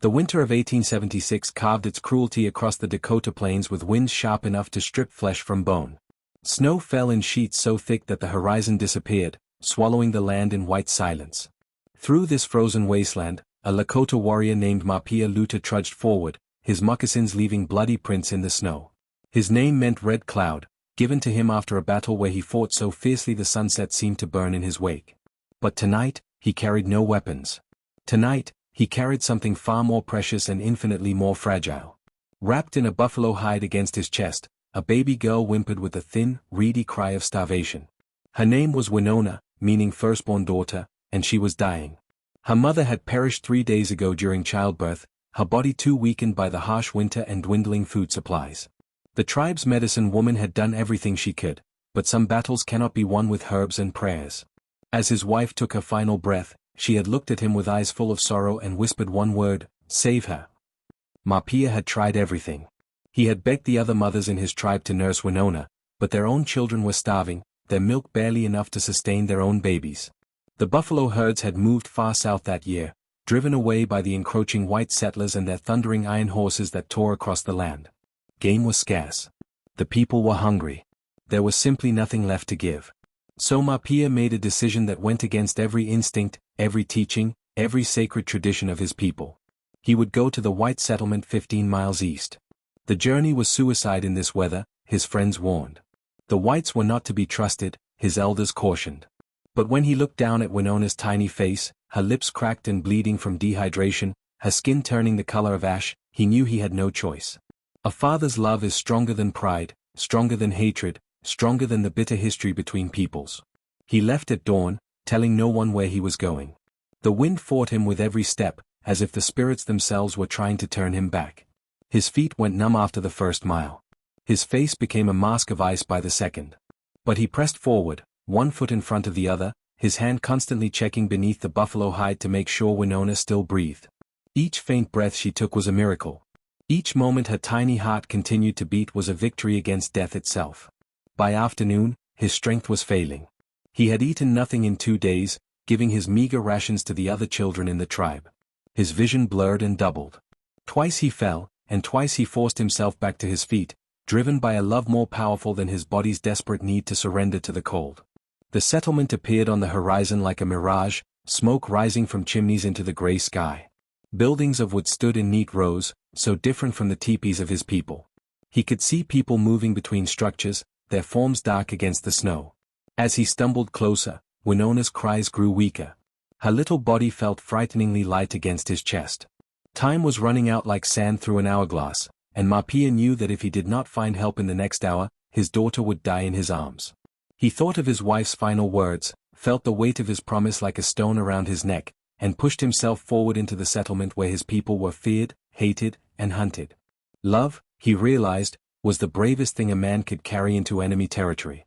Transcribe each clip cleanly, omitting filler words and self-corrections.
The winter of 1876 carved its cruelty across the Dakota plains with winds sharp enough to strip flesh from bone. Snow fell in sheets so thick that the horizon disappeared, swallowing the land in white silence. Through this frozen wasteland, a Lakota warrior named Mapia Luta trudged forward, his moccasins leaving bloody prints in the snow. His name meant Red Cloud, given to him after a battle where he fought so fiercely the sunset seemed to burn in his wake. But tonight, he carried no weapons. Tonight, he carried something far more precious and infinitely more fragile. Wrapped in a buffalo hide against his chest, a baby girl whimpered with a thin, reedy cry of starvation. Her name was Winona, meaning firstborn daughter, and she was dying. Her mother had perished 3 days ago during childbirth, her body too weakened by the harsh winter and dwindling food supplies. The tribe's medicine woman had done everything she could, but some battles cannot be won with herbs and prayers. As his wife took her final breath, she had looked at him with eyes full of sorrow and whispered one word, "Save her." Mapia had tried everything. He had begged the other mothers in his tribe to nurse Winona, but their own children were starving, their milk barely enough to sustain their own babies. The buffalo herds had moved far south that year, driven away by the encroaching white settlers and their thundering iron horses that tore across the land. Game was scarce. The people were hungry. There was simply nothing left to give. So Mapia made a decision that went against every instinct, every teaching, every sacred tradition of his people. He would go to the white settlement 15 miles east. The journey was suicide in this weather, his friends warned. The whites were not to be trusted, his elders cautioned. But when he looked down at Winona's tiny face, her lips cracked and bleeding from dehydration, her skin turning the color of ash, he knew he had no choice. A father's love is stronger than pride, stronger than hatred, stronger than the bitter history between peoples. He left at dawn, telling no one where he was going. The wind fought him with every step, as if the spirits themselves were trying to turn him back. His feet went numb after the first mile. His face became a mask of ice by the second. But he pressed forward, one foot in front of the other, his hand constantly checking beneath the buffalo hide to make sure Winona still breathed. Each faint breath she took was a miracle. Each moment her tiny heart continued to beat was a victory against death itself. By afternoon, his strength was failing. He had eaten nothing in 2 days, giving his meager rations to the other children in the tribe. His vision blurred and doubled. Twice he fell, and twice he forced himself back to his feet, driven by a love more powerful than his body's desperate need to surrender to the cold. The settlement appeared on the horizon like a mirage, smoke rising from chimneys into the gray sky. Buildings of wood stood in neat rows, so different from the teepees of his people. He could see people moving between structures, their forms dark against the snow. As he stumbled closer, Winona's cries grew weaker. Her little body felt frighteningly light against his chest. Time was running out like sand through an hourglass, and Mapia knew that if he did not find help in the next hour, his daughter would die in his arms. He thought of his wife's final words, felt the weight of his promise like a stone around his neck, and pushed himself forward into the settlement where his people were feared, hated, and hunted. Love, he realized, was the bravest thing a man could carry into enemy territory.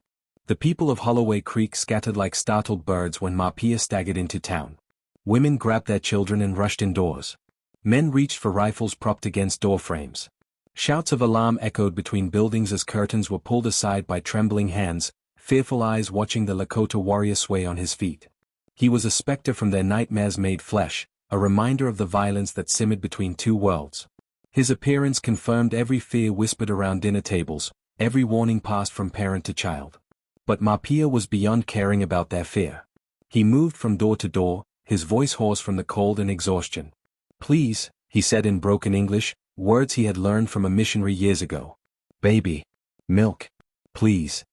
The people of Holloway Creek scattered like startled birds when Mapia staggered into town. Women grabbed their children and rushed indoors. Men reached for rifles propped against door frames. Shouts of alarm echoed between buildings as curtains were pulled aside by trembling hands, fearful eyes watching the Lakota warrior sway on his feet. He was a specter from their nightmares made flesh, a reminder of the violence that simmered between two worlds. His appearance confirmed every fear whispered around dinner tables, every warning passed from parent to child. But Mapia was beyond caring about their fear. He moved from door to door, his voice hoarse from the cold and exhaustion. "Please," he said in broken English, words he had learned from a missionary years ago. "Baby. Milk. Please."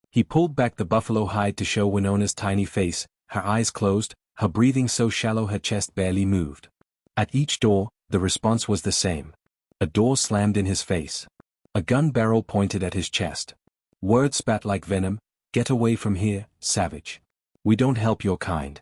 He pulled back the buffalo hide to show Winona's tiny face, her eyes closed, her breathing so shallow her chest barely moved. At each door, the response was the same. A door slammed in his face. A gun barrel pointed at his chest. Words spat like venom, "Get away from here, savage. We don't help your kind."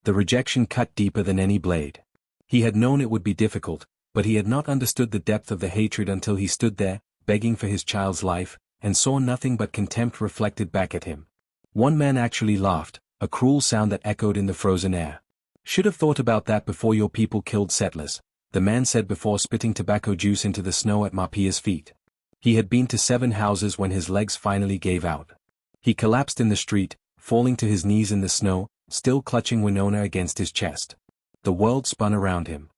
The rejection cut deeper than any blade. He had known it would be difficult, but he had not understood the depth of the hatred until he stood there, begging for his child's life, and saw nothing but contempt reflected back at him. One man actually laughed, a cruel sound that echoed in the frozen air. "Should have thought about that before your people killed settlers," the man said before spitting tobacco juice into the snow at Mapia's feet. He had been to 7 houses when his legs finally gave out. He collapsed in the street, falling to his knees in the snow, still clutching Winona against his chest. The world spun around him.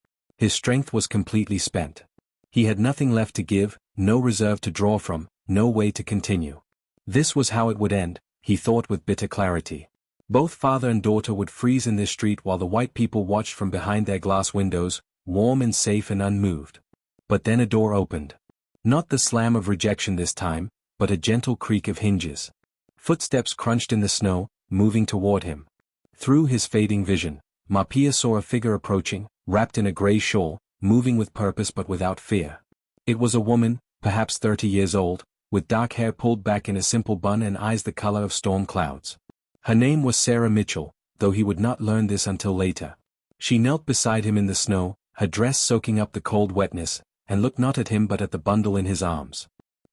His strength was completely spent. He had nothing left to give, no reserve to draw from, no way to continue. This was how it would end, he thought with bitter clarity. Both father and daughter would freeze in this street while the white people watched from behind their glass windows, warm and safe and unmoved. But then a door opened. Not the slam of rejection this time, but a gentle creak of hinges. Footsteps crunched in the snow, moving toward him. Through his fading vision, Mapia saw a figure approaching, wrapped in a gray shawl, moving with purpose but without fear. It was a woman, perhaps 30 years old, with dark hair pulled back in a simple bun and eyes the color of storm clouds. Her name was Sarah Mitchell, though he would not learn this until later. She knelt beside him in the snow, her dress soaking up the cold wetness, and looked not at him but at the bundle in his arms.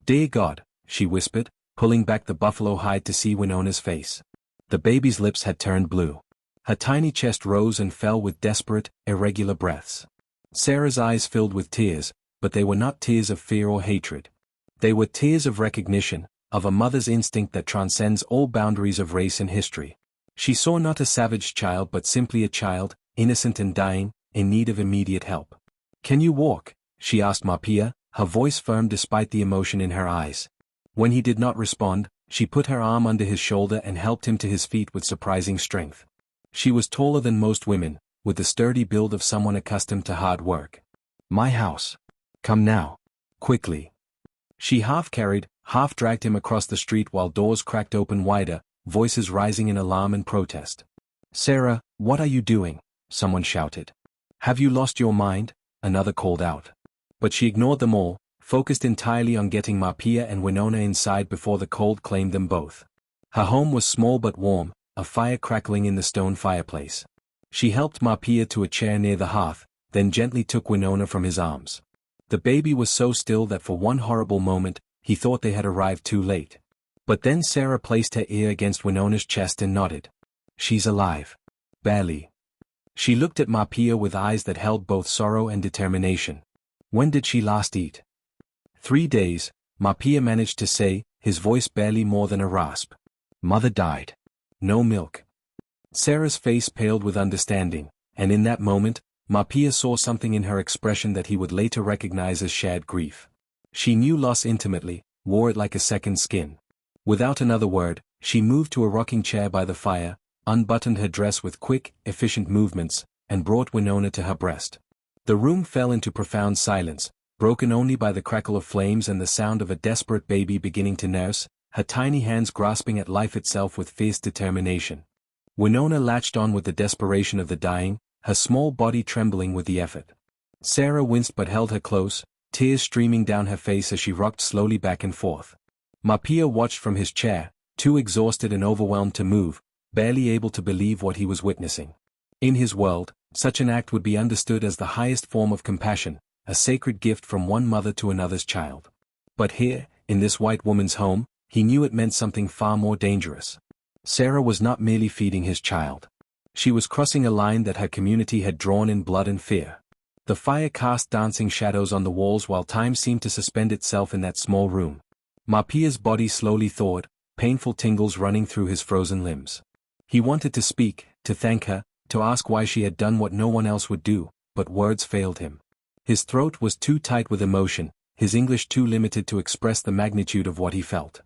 "Dear God," she whispered, pulling back the buffalo hide to see Winona's face. The baby's lips had turned blue. Her tiny chest rose and fell with desperate, irregular breaths. Sarah's eyes filled with tears, but they were not tears of fear or hatred. They were tears of recognition, of a mother's instinct that transcends all boundaries of race and history. She saw not a savage child but simply a child, innocent and dying, in need of immediate help. "Can you walk?" she asked Mapia, her voice firm despite the emotion in her eyes. When he did not respond, she put her arm under his shoulder and helped him to his feet with surprising strength. She was taller than most women, with the sturdy build of someone accustomed to hard work. "My house. Come now. Quickly." She half carried, half dragged him across the street while doors cracked open wider, voices rising in alarm and protest. "Sarah, what are you doing?" someone shouted. "Have you lost your mind?" another called out. But she ignored them all, focused entirely on getting Mapia and Winona inside before the cold claimed them both. Her home was small but warm, a fire crackling in the stone fireplace. She helped Mapia to a chair near the hearth, then gently took Winona from his arms. The baby was so still that for one horrible moment, he thought they had arrived too late. But then Sarah placed her ear against Winona's chest and nodded. "She's alive." "Barely." She looked at Mapia with eyes that held both sorrow and determination. "When did she last eat?" 3 days, Mapia managed to say, his voice barely more than a rasp. "Mother died. No milk." Sarah's face paled with understanding, and in that moment, Mapia saw something in her expression that he would later recognize as shared grief. She knew loss intimately, wore it like a second skin. Without another word, she moved to a rocking chair by the fire, unbuttoned her dress with quick, efficient movements, and brought Winona to her breast. The room fell into profound silence, broken only by the crackle of flames and the sound of a desperate baby beginning to nurse, her tiny hands grasping at life itself with fierce determination. Winona latched on with the desperation of the dying, her small body trembling with the effort. Sarah winced but held her close, tears streaming down her face as she rocked slowly back and forth. Mapia watched from his chair, too exhausted and overwhelmed to move, barely able to believe what he was witnessing. In his world, such an act would be understood as the highest form of compassion, a sacred gift from one mother to another's child. But here, in this white woman's home, he knew it meant something far more dangerous. Sarah was not merely feeding his child. She was crossing a line that her community had drawn in blood and fear. The fire cast dancing shadows on the walls while time seemed to suspend itself in that small room. Mapia's body slowly thawed, painful tingles running through his frozen limbs. He wanted to speak, to thank her, to ask why she had done what no one else would do, but words failed him. His throat was too tight with emotion, his English too limited to express the magnitude of what he felt.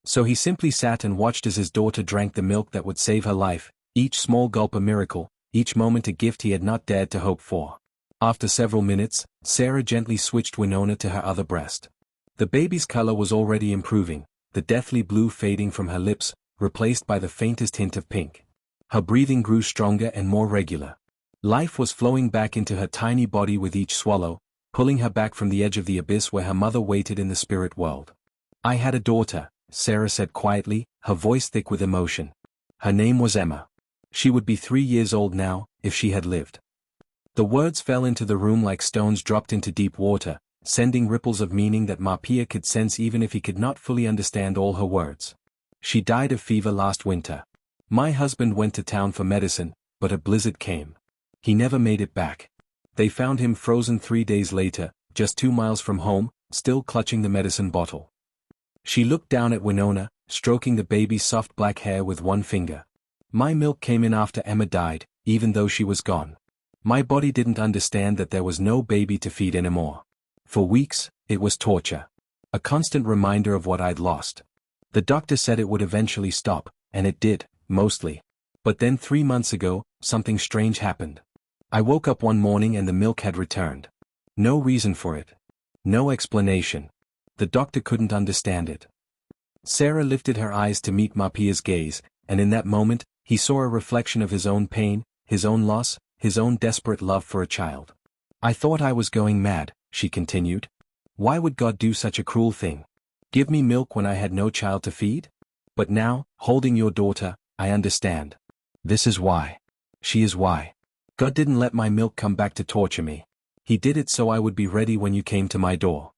So he simply sat and watched as his daughter drank the milk that would save her life, each small gulp a miracle, each moment a gift he had not dared to hope for. After several minutes, Sarah gently switched Winona to her other breast. The baby's color was already improving, the deathly blue fading from her lips, replaced by the faintest hint of pink. Her breathing grew stronger and more regular. Life was flowing back into her tiny body with each swallow, pulling her back from the edge of the abyss where her mother waited in the spirit world. "I had a daughter," Sarah said quietly, her voice thick with emotion. "Her name was Emma. She would be 3 years old now, if she had lived." The words fell into the room like stones dropped into deep water, sending ripples of meaning that Mapia could sense even if he could not fully understand all her words. "She died of fever last winter. My husband went to town for medicine, but a blizzard came. He never made it back. They found him frozen 3 days later, just 2 miles from home, still clutching the medicine bottle." She looked down at Winona, stroking the baby's soft black hair with one finger. "My milk came in after Emma died, even though she was gone. My body didn't understand that there was no baby to feed anymore. For weeks, it was torture. A constant reminder of what I'd lost. The doctor said it would eventually stop, and it did, mostly. But then 3 months ago, something strange happened. I woke up one morning and the milk had returned. No reason for it. No explanation. The doctor couldn't understand it. Sarah lifted her eyes to meet Mapia's gaze, and in that moment, he saw a reflection of his own pain, his own loss, his own desperate love for a child. I thought I was going mad, she continued. Why would God do such a cruel thing? Give me milk when I had no child to feed? But now, holding your daughter, I understand. This is why. She is why. God didn't let my milk come back to torture me. He did it so I would be ready when you came to my door.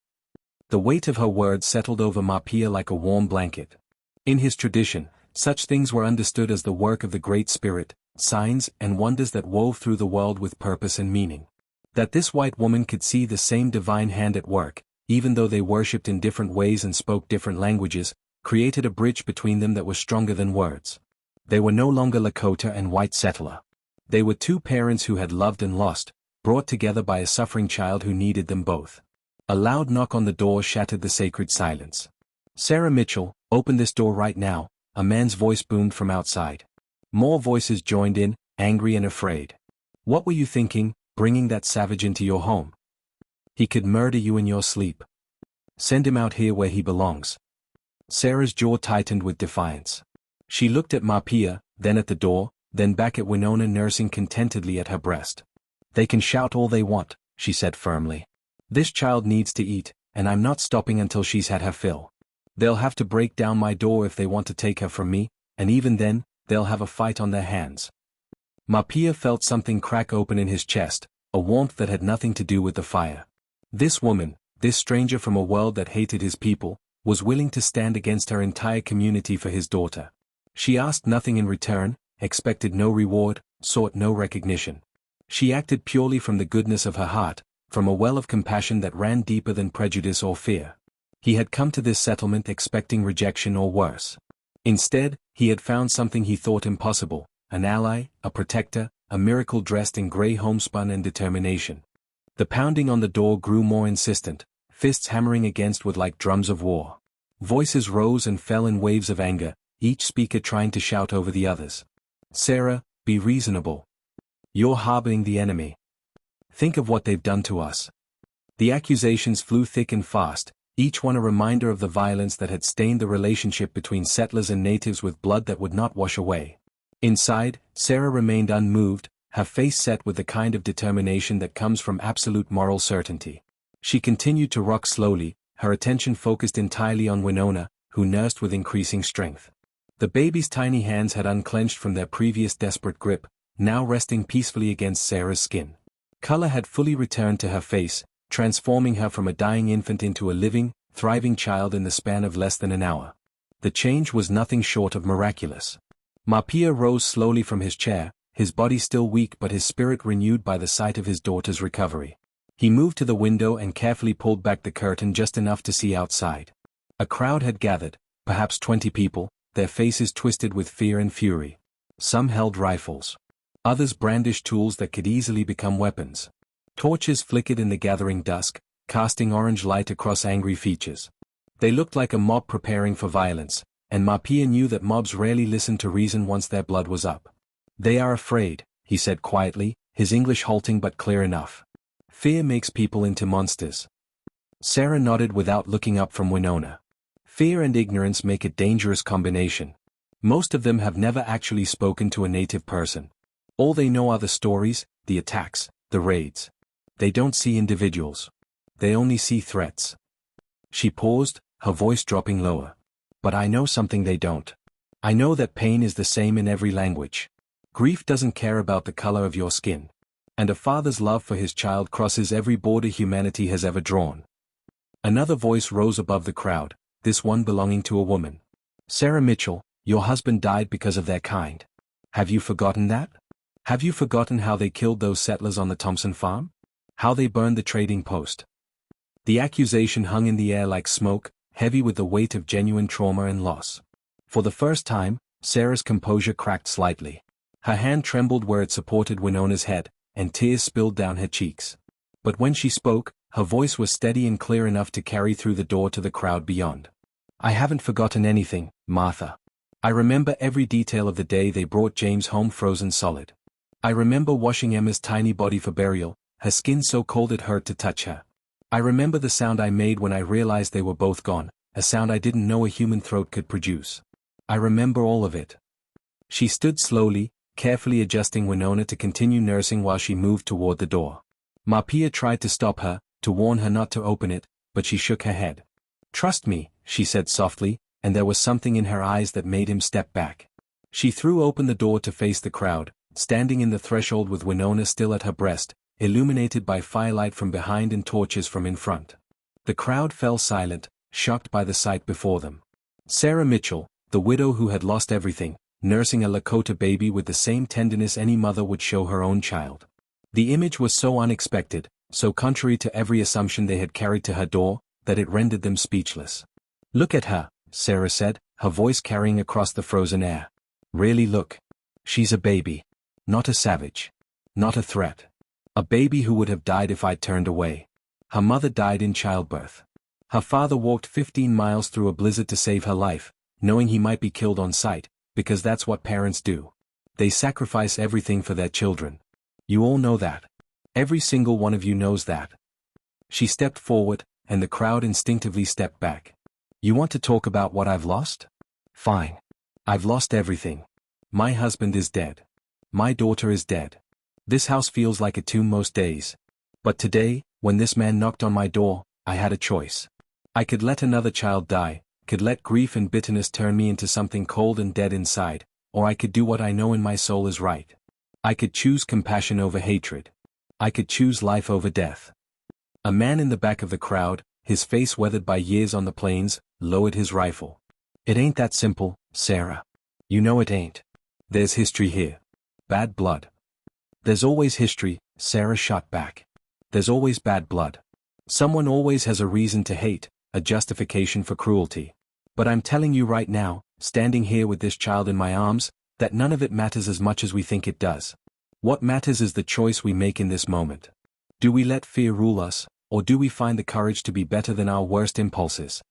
The weight of her words settled over Mapia like a warm blanket. In his tradition, such things were understood as the work of the Great Spirit, signs and wonders that wove through the world with purpose and meaning. That this white woman could see the same divine hand at work, even though they worshipped in different ways and spoke different languages, created a bridge between them that was stronger than words. They were no longer Lakota and white settler. They were two parents who had loved and lost, brought together by a suffering child who needed them both. A loud knock on the door shattered the sacred silence. Sarah Mitchell, open this door right now, a man's voice boomed from outside. More voices joined in, angry and afraid. What were you thinking, bringing that savage into your home? He could murder you in your sleep. Send him out here where he belongs. Sarah's jaw tightened with defiance. She looked at Mapia, then at the door, then back at Winona nursing contentedly at her breast. They can shout all they want, she said firmly. This child needs to eat, and I'm not stopping until she's had her fill. They'll have to break down my door if they want to take her from me, and even then, they'll have a fight on their hands. Mapia felt something crack open in his chest, a warmth that had nothing to do with the fire. This woman, this stranger from a world that hated his people, was willing to stand against her entire community for his daughter. She asked nothing in return, expected no reward, sought no recognition. She acted purely from the goodness of her heart, from a well of compassion that ran deeper than prejudice or fear. He had come to this settlement expecting rejection or worse. Instead, he had found something he thought impossible, an ally, a protector, a miracle dressed in grey homespun and determination. The pounding on the door grew more insistent, fists hammering against wood like drums of war. Voices rose and fell in waves of anger, each speaker trying to shout over the others. Sarah, be reasonable. You're harboring the enemy. Think of what they've done to us. The accusations flew thick and fast, each one a reminder of the violence that had stained the relationship between settlers and natives with blood that would not wash away. Inside, Sarah remained unmoved, her face set with the kind of determination that comes from absolute moral certainty. She continued to rock slowly, her attention focused entirely on Winona, who nursed with increasing strength. The baby's tiny hands had unclenched from their previous desperate grip, now resting peacefully against Sarah's skin. Color had fully returned to her face, transforming her from a dying infant into a living, thriving child in the span of less than an hour. The change was nothing short of miraculous. Mapia rose slowly from his chair, his body still weak but his spirit renewed by the sight of his daughter's recovery. He moved to the window and carefully pulled back the curtain just enough to see outside. A crowd had gathered, perhaps 20 people, their faces twisted with fear and fury. Some held rifles. Others brandished tools that could easily become weapons. Torches flickered in the gathering dusk, casting orange light across angry features. They looked like a mob preparing for violence, and Mapia knew that mobs rarely listened to reason once their blood was up. They are afraid, he said quietly, his English halting but clear enough. Fear makes people into monsters. Sarah nodded without looking up from Winona. Fear and ignorance make a dangerous combination. Most of them have never actually spoken to a native person. All they know are the stories, the attacks, the raids. They don't see individuals. They only see threats. She paused, her voice dropping lower. But I know something they don't. I know that pain is the same in every language. Grief doesn't care about the color of your skin. And a father's love for his child crosses every border humanity has ever drawn. Another voice rose above the crowd, this one belonging to a woman. Sarah Mitchell, your husband died because of their kind. Have you forgotten that? Have you forgotten how they killed those settlers on the Thompson farm? How they burned the trading post? The accusation hung in the air like smoke, heavy with the weight of genuine trauma and loss. For the first time, Sarah's composure cracked slightly. Her hand trembled where it supported Winona's head, and tears spilled down her cheeks. But when she spoke, her voice was steady and clear enough to carry through the door to the crowd beyond. "I haven't forgotten anything, Martha. I remember every detail of the day they brought James home frozen solid. I remember washing Emma's tiny body for burial, her skin so cold it hurt to touch her. I remember the sound I made when I realized they were both gone, a sound I didn't know a human throat could produce. I remember all of it." She stood slowly, carefully adjusting Winona to continue nursing while she moved toward the door. Marpia tried to stop her, to warn her not to open it, but she shook her head. "Trust me," she said softly, and there was something in her eyes that made him step back. She threw open the door to face the crowd, standing in the threshold with Winona still at her breast, illuminated by firelight from behind and torches from in front. The crowd fell silent, shocked by the sight before them. Sarah Mitchell, the widow who had lost everything, nursing a Lakota baby with the same tenderness any mother would show her own child. The image was so unexpected, so contrary to every assumption they had carried to her door, that it rendered them speechless. "Look at her," Sarah said, her voice carrying across the frozen air. "Really look. She's a baby. Not a savage. Not a threat. A baby who would have died if I'd turned away. Her mother died in childbirth. Her father walked 15 miles through a blizzard to save her life, knowing he might be killed on sight, because that's what parents do. They sacrifice everything for their children. You all know that. Every single one of you knows that." She stepped forward, and the crowd instinctively stepped back. "You want to talk about what I've lost? Fine. I've lost everything. My husband is dead. My daughter is dead. This house feels like a tomb most days. But today, when this man knocked on my door, I had a choice. I could let another child die, could let grief and bitterness turn me into something cold and dead inside, or I could do what I know in my soul is right. I could choose compassion over hatred. I could choose life over death." A man in the back of the crowd, his face weathered by years on the plains, lowered his rifle. "It ain't that simple, Sarah. You know it ain't. There's history here. Bad blood." "There's always history," Sarah shot back. "There's always bad blood. Someone always has a reason to hate, a justification for cruelty. But I'm telling you right now, standing here with this child in my arms, that none of it matters as much as we think it does. What matters is the choice we make in this moment. Do we let fear rule us, or do we find the courage to be better than our worst impulses?"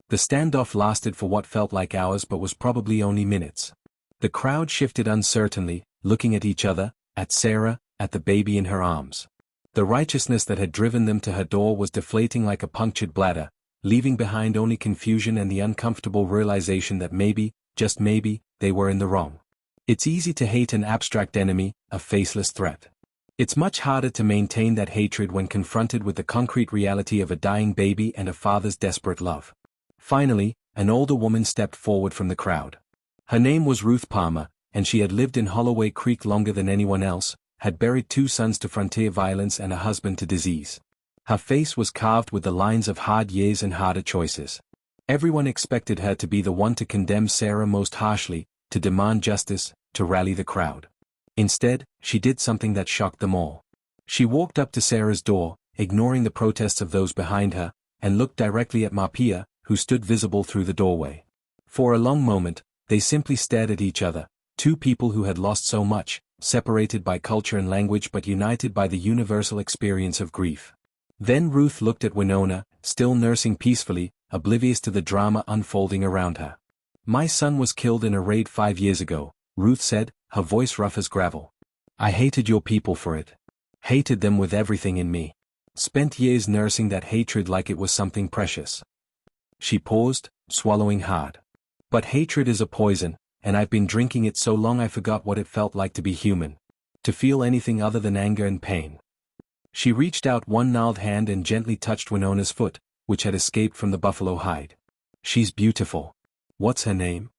The standoff lasted for what felt like hours but was probably only minutes. The crowd shifted uncertainly, looking at each other, at Sarah, at the baby in her arms. The righteousness that had driven them to her door was deflating like a punctured bladder, leaving behind only confusion and the uncomfortable realization that maybe, just maybe, they were in the wrong. It's easy to hate an abstract enemy, a faceless threat. It's much harder to maintain that hatred when confronted with the concrete reality of a dying baby and a father's desperate love. Finally, an older woman stepped forward from the crowd. Her name was Ruth Palmer, and she had lived in Holloway Creek longer than anyone else, had buried 2 sons to frontier violence and a husband to disease. Her face was carved with the lines of hard years and harder choices. Everyone expected her to be the one to condemn Sarah most harshly, to demand justice, to rally the crowd. Instead, she did something that shocked them all. She walked up to Sarah's door, ignoring the protests of those behind her, and looked directly at Marpia, who stood visible through the doorway. For a long moment, they simply stared at each other, 2 people who had lost so much, separated by culture and language but united by the universal experience of grief. Then Ruth looked at Winona, still nursing peacefully, oblivious to the drama unfolding around her. "My son was killed in a raid 5 years ago," Ruth said, her voice rough as gravel. "I hated your people for it. Hated them with everything in me. Spent years nursing that hatred like it was something precious." She paused, swallowing hard. "But hatred is a poison, and I've been drinking it so long I forgot what it felt like to be human. To feel anything other than anger and pain." She reached out one gnarled hand and gently touched Winona's foot, which had escaped from the buffalo hide. "She's beautiful. What's her name?"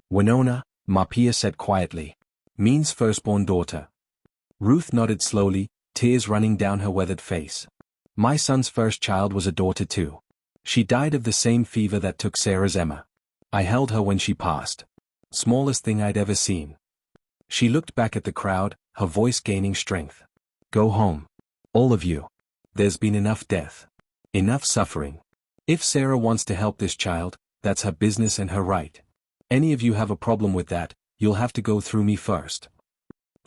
"Winona," Marpia said quietly. "Means firstborn daughter." Ruth nodded slowly, tears running down her weathered face. "My son's first child was a daughter too. She died of the same fever that took Sarah's Emma. I held her when she passed. Smallest thing I'd ever seen." She looked back at the crowd, her voice gaining strength. "Go home. All of you. There's been enough death. Enough suffering. If Sarah wants to help this child, that's her business and her right. Any of you have a problem with that, you'll have to go through me first."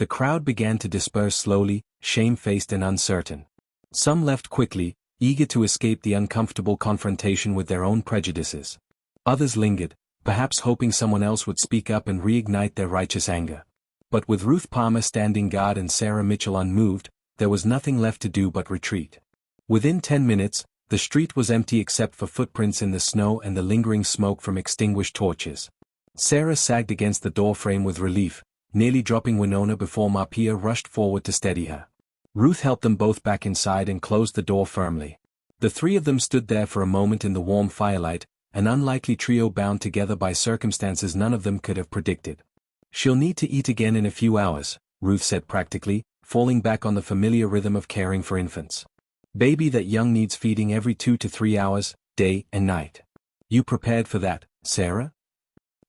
The crowd began to disperse slowly, shamefaced and uncertain. Some left quickly, eager to escape the uncomfortable confrontation with their own prejudices. Others lingered, perhaps hoping someone else would speak up and reignite their righteous anger. But with Ruth Palmer standing guard and Sarah Mitchell unmoved, there was nothing left to do but retreat. Within 10 minutes, the street was empty except for footprints in the snow and the lingering smoke from extinguished torches. Sarah sagged against the doorframe with relief, nearly dropping Winona before Marpia rushed forward to steady her. Ruth helped them both back inside and closed the door firmly. The three of them stood there for a moment in the warm firelight, an unlikely trio bound together by circumstances none of them could have predicted. "She'll need to eat again in a few hours," Ruth said practically, falling back on the familiar rhythm of caring for infants. "Baby that young needs feeding every 2 to 3 hours, day and night. You prepared for that, Sarah?"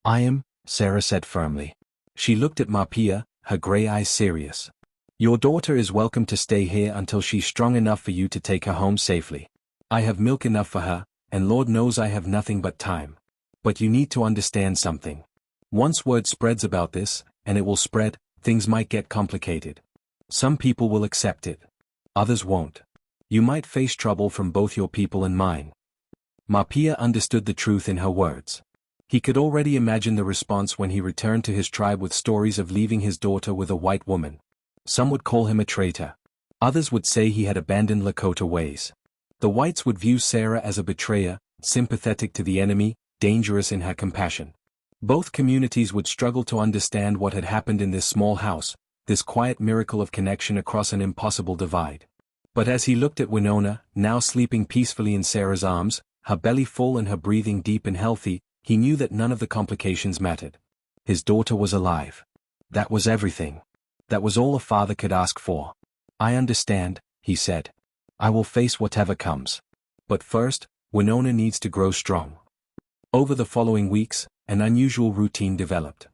"I am," Sarah said firmly. She looked at Marpia, her gray eyes serious. "Your daughter is welcome to stay here until she's strong enough for you to take her home safely. I have milk enough for her, and Lord knows I have nothing but time. But you need to understand something. Once word spreads about this, and it will spread, things might get complicated. Some people will accept it. Others won't. You might face trouble from both your people and mine." Marpia understood the truth in her words. He could already imagine the response when he returned to his tribe with stories of leaving his daughter with a white woman. Some would call him a traitor. Others would say he had abandoned Lakota ways. The whites would view Sarah as a betrayer, sympathetic to the enemy, dangerous in her compassion. Both communities would struggle to understand what had happened in this small house, this quiet miracle of connection across an impossible divide. But as he looked at Winona, now sleeping peacefully in Sarah's arms, her belly full and her breathing deep and healthy, he knew that none of the complications mattered. His daughter was alive. That was everything. That was all a father could ask for. "I understand," he said. "I will face whatever comes. But first, Winona needs to grow strong." Over the following weeks, an unusual routine developed.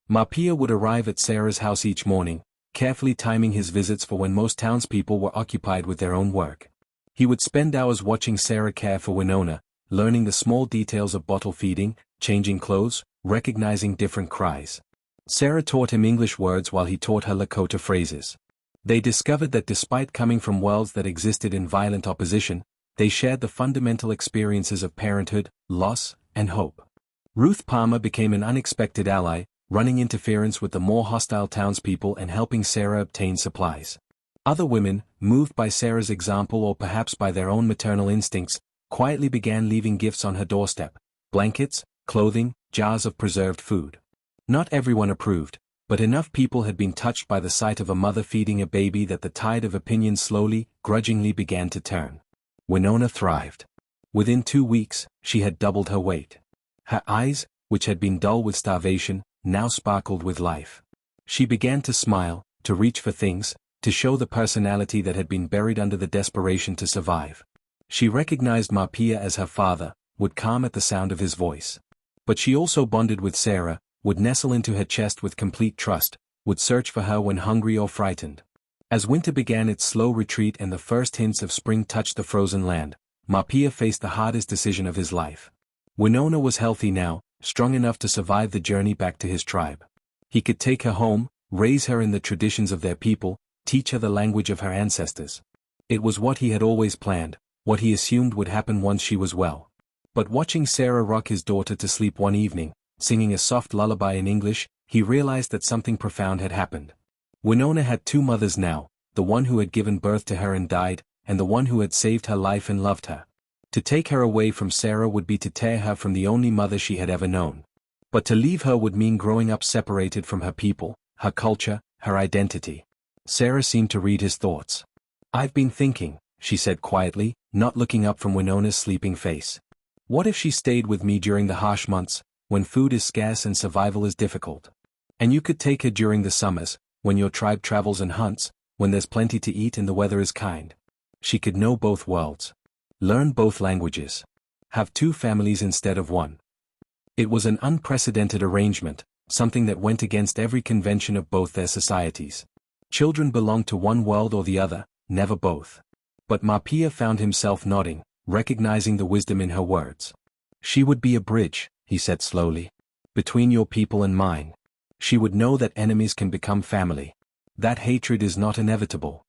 Marpia would arrive at Sarah's house each morning, carefully timing his visits for when most townspeople were occupied with their own work. He would spend hours watching Sarah care for Winona, learning the small details of bottle feeding, changing clothes, recognizing different cries. Sarah taught him English words while he taught her Lakota phrases. They discovered that despite coming from worlds that existed in violent opposition, they shared the fundamental experiences of parenthood, loss, and hope. Ruth Palmer became an unexpected ally, running interference with the more hostile townspeople and helping Sarah obtain supplies. Other women, moved by Sarah's example or perhaps by their own maternal instincts, quietly began leaving gifts on her doorstep: blankets, clothing, jars of preserved food. Not everyone approved, but enough people had been touched by the sight of a mother feeding a baby that the tide of opinion slowly, grudgingly began to turn. Winona thrived. Within 2 weeks, she had doubled her weight. Her eyes, which had been dull with starvation, now sparkled with life. She began to smile, to reach for things, to show the personality that had been buried under the desperation to survive. She recognized Marpia as her father, would calm at the sound of his voice. But she also bonded with Sarah, would nestle into her chest with complete trust, would search for her when hungry or frightened. As winter began its slow retreat and the first hints of spring touched the frozen land, Marpia faced the hardest decision of his life. Winona was healthy now, strong enough to survive the journey back to his tribe. He could take her home, raise her in the traditions of their people, teach her the language of her ancestors. It was what he had always planned, what he assumed would happen once she was well. But watching Sarah rock his daughter to sleep one evening, singing a soft lullaby in English, he realized that something profound had happened. Winona had 2 mothers now, the one who had given birth to her and died, and the one who had saved her life and loved her. To take her away from Sarah would be to tear her from the only mother she had ever known. But to leave her would mean growing up separated from her people, her culture, her identity. Sarah seemed to read his thoughts. "I've been thinking," she said quietly, not looking up from Winona's sleeping face. "What if she stayed with me during the harsh months, when food is scarce and survival is difficult? And you could take her during the summers, when your tribe travels and hunts, when there's plenty to eat and the weather is kind. She could know both worlds. Learn both languages. Have 2 families instead of 1. It was an unprecedented arrangement, something that went against every convention of both their societies. Children belonged to one world or the other, never both. But Marpia found himself nodding, recognizing the wisdom in her words. "She would be a bridge," he said slowly, "between your people and mine. She would know that enemies can become family. That hatred is not inevitable.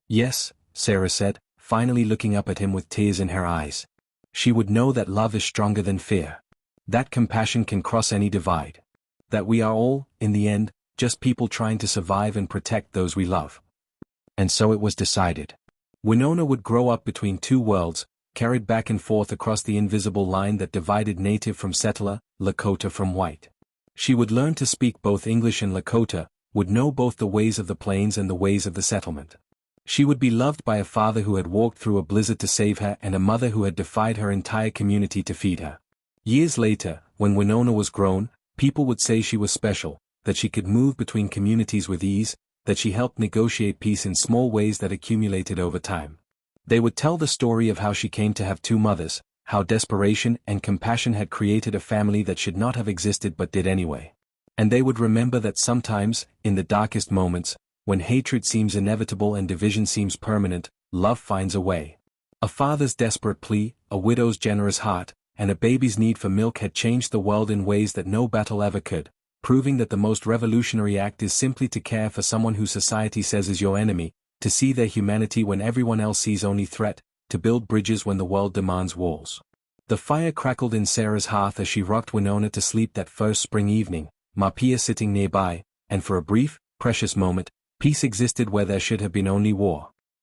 Yes, Sarah said, finally looking up at him with tears in her eyes. She would know that love is stronger than fear. That compassion can cross any divide. That we are all, in the end, just people trying to survive and protect those we love. And so it was decided. Winona would grow up between two worlds, carried back and forth across the invisible line that divided native from settler, Lakota from white. She would learn to speak both English and Lakota, would know both the ways of the plains and the ways of the settlement. She would be loved by a father who had walked through a blizzard to save her and a mother who had defied her entire community to feed her. Years later, when Winona was grown, people would say she was special, that she could move between communities with ease, that she helped negotiate peace in small ways that accumulated over time. They would tell the story of how she came to have two mothers, how desperation and compassion had created a family that should not have existed but did anyway. And they would remember that sometimes, in the darkest moments, when hatred seems inevitable and division seems permanent, love finds a way. A father's desperate plea, a widow's generous heart, and a baby's need for milk had changed the world in ways that no battle ever could, proving that the most revolutionary act is simply to care for someone who society says is your enemy, to see their humanity when everyone else sees only threat, to build bridges when the world demands walls. The fire crackled in Sarah's hearth as she rocked Winona to sleep that first spring evening, Mapia sitting nearby, and for a brief, precious moment, peace existed where there should have been only war.